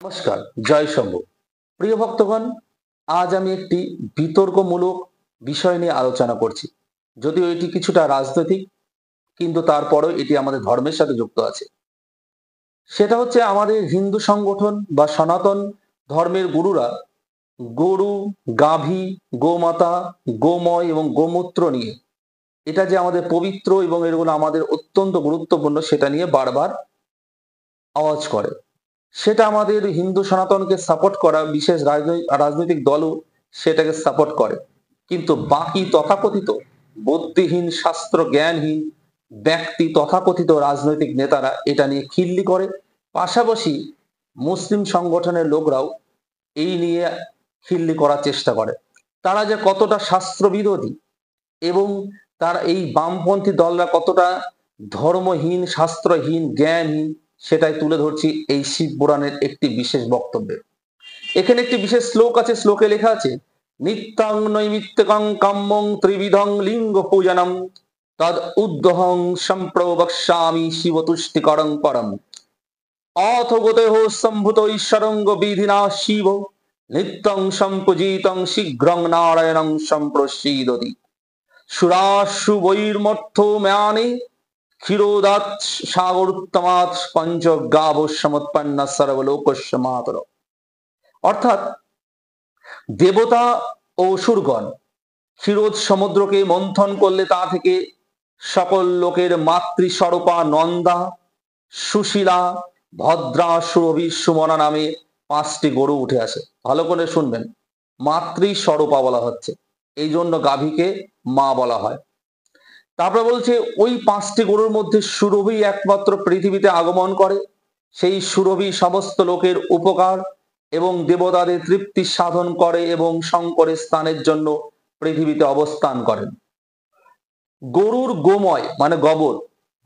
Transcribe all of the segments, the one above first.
নমস্কার, জয় শম্ভু। প্রিয় ভক্তগণ, আজ আমি একটি বিতর্কমূলক বিষয় নিয়ে আলোচনা করছি। যদিও এটি কিছুটা রাজনৈতিক, কিন্তু তারপরেও এটি আমাদের ধর্মের সাথে যুক্ত আছে। সেটা হচ্ছে আমাদের হিন্দু সংগঠন বা সনাতন ধর্মের গুরুরা গরু, গাভী, গোমাতা, গোময় এবং গোমূত্র নিয়ে এটা যে আমাদের পবিত্র এবং এগুলো আমাদের অত্যন্ত গুরুত্বপূর্ণ সেটা নিয়ে বারবার আওয়াজ করে। সেটা আমাদের হিন্দু সনাতনকে সাপোর্ট করা বিশেষ রাজনৈতিক দলও সেটাকে সাপোর্ট করে, কিন্তু বাকি তথাকথিত বুদ্ধিহীন শাস্ত্র জ্ঞানহীন ব্যক্তি তথাকথিত রাজনৈতিক নেতারা এটা নিয়ে খিল্লি করে। পাশাপাশি মুসলিম সংগঠনের লোকরাও এই নিয়ে খিল্লি করার চেষ্টা করে। তারা যে কতটা শাস্ত্র বিরোধী এবং তার এই বামপন্থী দলরা কতটা ধর্মহীন শাস্ত্রহীন জ্ঞানহীন সেটাই তুলে ধরছি এই শিব পুরাণের একটি বিশেষ বক্তব্যে। এখানে একটি বিশেষ শ্লোক আছে, শ্লোকে লেখা আছে নিত্যং নৈমিত্তিকং কাম্যং ত্রিবিধং লিঙ্গ পূজনম তদ উদ্ধহং সম্প্রবক্ষ্যামি শিবতুষ্টিকরং পরম অথ গতেহ সম্ভূত ঈশ্বরঙ্গ বিধিনা শিব নিত্যং সম্পূজিতং শীঘ্রং নারায়ণং সম্প্রসীদতি সুরাসু বৈর্মর্থ ম্যানে ক্ষীরোদাত সাগরোত্তমাৎ পঞ্চ গাব সমৎপন্ন সর্বলোকস্য মাতর। অর্থাৎ দেবতা ও অসুরগণ ক্ষীরোদ সমুদ্রকে মন্থন করলে তা থেকে সকল লোকের মাতৃস্বরূপা নন্দা, সুশীলা, ভদ্রা, সুরভি, সুমনা নামে 5টি গরু উঠে আসে। ভালো করে শুনবেন, মাতৃস্বরূপা বলা হচ্ছে, এই জন্য গাভীকে মা বলা হয়। তারপরে বলছে ওই 5টি গরুর মধ্যে সুরভি একমাত্র পৃথিবীতে আগমন করে। সেই সুরভি সমস্ত লোকের উপকার এবং দেবতাদের তৃপ্তি সাধন করে এবং শঙ্করের স্থানের জন্য পৃথিবীতে অবস্থান করেন। গরুর গোময় মানে গোবর,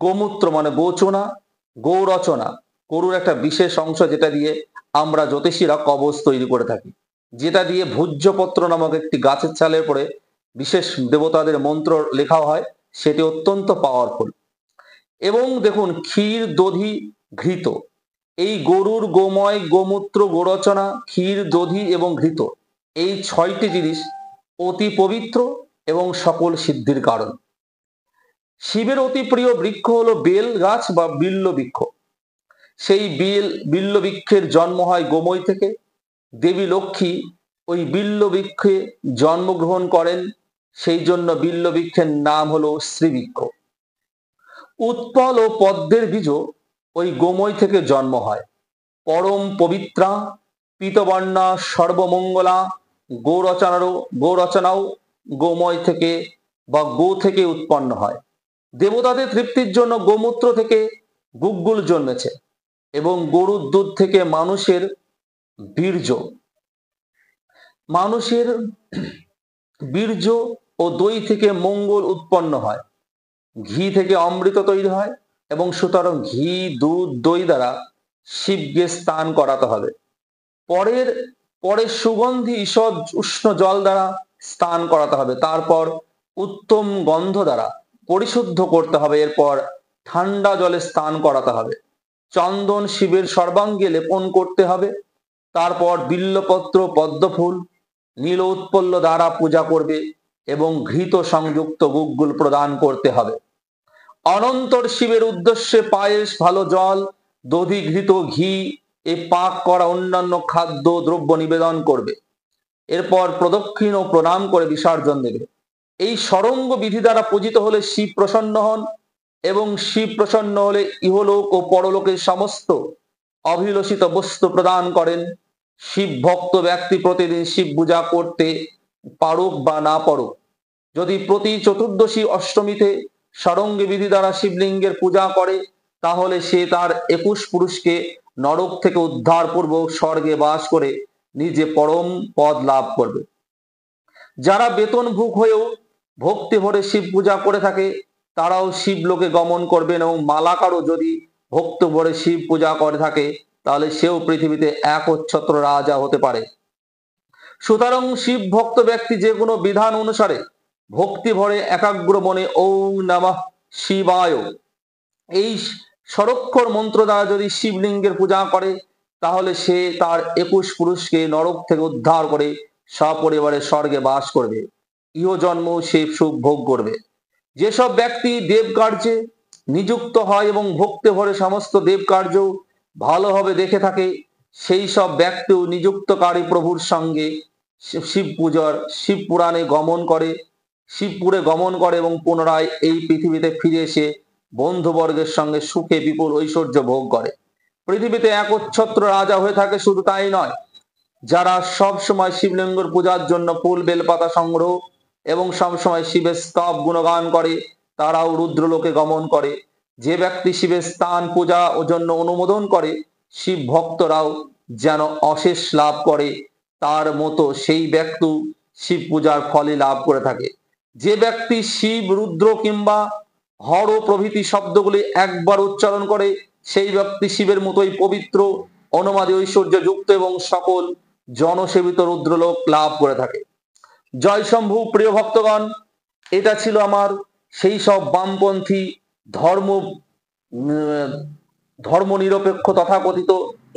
গোমূত্র মানে গোচনা, গৌরচনা গরুর একটা বিশেষ অংশ যেটা দিয়ে আমরা জ্যোতিষীরা কবচ তৈরি করে থাকি, যেটা দিয়ে ভূজ্যপত্র নামক একটি গাছের ছালের পরে বিশেষ দেবতাদের মন্ত্র লেখা হয়, সেটি অত্যন্ত পাওয়ারফুল। এবং দেখুন ক্ষীর দধি ঘৃত, এই গরুর গোময় গোমূত্র গোরচনা ক্ষীর দধি এবং ঘৃত এই 6টি জিনিস অতি পবিত্র এবং সকল সিদ্ধির কারণ। শিবের অতি প্রিয় বৃক্ষ হলো বেল গাছ বা বিল্ল বৃক্ষ। সেই বিল্ল বৃক্ষের জন্ম হয় গোময় থেকে। দেবী লক্ষ্মী ওই বিল্ল বৃক্ষে জন্মগ্রহণ করেন, সেই জন্য বিল্ল বৃক্ষের নাম হলো শ্রীবৃক্ষ। উৎপল ও পদ্মের বীজও ওই গোময় থেকে জন্ম হয়। পরম পবিত্রা পীতবর্ণা সর্বমঙ্গলা গৌরচনাও গোময় থেকে বা গো থেকে উৎপন্ন হয়। দেবতাদের তৃপ্তির জন্য গোমূত্র থেকে গুগ্গুল জন্মেছে এবং গরুর দুধ থেকে মানুষের বীর্য ও দই থেকে মঙ্গল উৎপন্ন হয়। ঘি থেকে অমৃত তৈরি হয় এবং সুতরাং ঘি দুধ দই দ্বারা শিবকে স্নান করাতে হবে। পরে সুগন্ধি ঈষৎ উষ্ণ জল দ্বারা স্নান করাতে হবে। তারপর উত্তম গন্ধ দ্বারা পরিশুদ্ধ করতে হবে। এরপর ঠান্ডা জলে স্নান করাতে হবে। চন্দন শিবের সর্বাঙ্গে লেপন করতে হবে। তারপর বিল্লপত্র পদ্মফুল নীল উৎপল্ল দ্বারা পূজা করবে এবং ঘৃত সংযুক্ত গুগ্গুল প্রদান করতে হবে। অনন্তর শিবের উদ্দেশ্যে পায়েস ভালো জল দধি ঘৃত ঘি এ পাক করা অন্যান্য খাদ্য দ্রব্য নিবেদন করবে। এরপর প্রদক্ষিণ ও প্রণাম করে বিসর্জন দেবে। এই সরঙ্গ বিধি দ্বারা পূজিত হলে শিব প্রসন্ন হন এবং শিব প্রসন্ন হলে ইহলোক ও পরলোকের সমস্ত অভিলষিত বস্তু প্রদান করেন। শিব ভক্ত ব্যক্তি প্রতিদিন শিব পূজা করতে পারুক বা না পারুক, যদি প্রতি চতুর্দশী অষ্টমীতে সরঙ্গ বিধি দ্বারা শিবলিঙ্গের পূজা করে, তাহলে সে তার 21 পুরুষকে নরক থেকে উদ্ধার পূর্বক স্বর্গে বাস করে নিজে পরম পদ লাভ করবে। যারা বেতনভুক হয়েও ভক্তি ভরে শিব পূজা করে থাকে তারাও শিবলোকে গমন করবেন এবং মালাকারও যদি ভক্তি ভরে শিব পূজা করে থাকে তাহলে সেও পৃথিবীতে একচ্ছত্র রাজা হতে পারে। সুতরাং শিব ভক্ত ব্যক্তি যে কোনো বিধান অনুসারে ভক্তি ভরে একাগ্র মনে ওম নমঃ শিবায় এই স্বরক্ষর মন্ত্র দ্বারা যদি শিবলিঙ্গের পূজা করে তাহলে সে তার 21 পুরুষকে নরক থেকে উদ্ধার করে সপরিবারে স্বর্গে বাস করবে, ইহজন্ম সে সুখ ভোগ করবে। যেসব ব্যক্তি দেব কার্যে নিযুক্ত হয় এবং ভক্তি ভরে সমস্ত দেব কার্য ভালোভাবে দেখে থাকে, সেই সব ব্যক্তিও নিযুক্তকারী প্রভুর সঙ্গে শিব পুরাণে গমন করে, শিবপুরে গমন করে এবং পুনরায় এই পৃথিবীতে ফিরে এসে বন্ধুবর্গের সঙ্গে সুখে বিপুল ঐশ্বর্য ভোগ করে। পৃথিবীতে একচ্ছত্র রাজা হয়ে থাকে। শুধু তাই নয়, যারা সব সময় শিবলিঙ্গর পূজার জন্য ফুল বেলপাতা সংগ্রহ এবং সবসময় শিবের স্তব গুণগান করে, তারাও রুদ্রলোকে গমন করে। যে ব্যক্তি শিবের স্থান পূজা ও জন্য অনুমোদন করে, শিব ভক্তরাও যেন অশেষ লাভ করে, তার মতো সেই ব্যক্তি শিব পূজার ফলই লাভ করে থাকে। যে ব্যক্তি শিব, রুদ্র কিংবা হর প্রভৃতি শব্দগুলি একবার উচ্চারণ করে, সেই ব্যক্তি শিবের মতোই পবিত্র, অনুমাদি ঐশ্বর্য যুক্ত এবং সকল জনসেবিত রুদ্রলোক লাভ করে থাকে। জয় শম্ভু। প্রিয় ভক্তগণ, এটা ছিল আমার সেই সব বামপন্থী ধর্ম নিরপেক্ষ তথাকথিত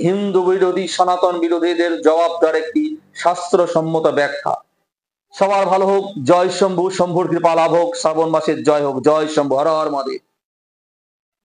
হিন্দু বিরোধী, সনাতন বিরোধীদের জবাবদার একটি শাস্ত্রসম্মত ব্যাখ্যা। সবার ভালো হোক। জয় শম্ভু। শম্ভুর কৃপা লাভ হোক। শ্রাবণ মাসের জয় হোক। জয় শম্ভু। হর হর মহাদেব।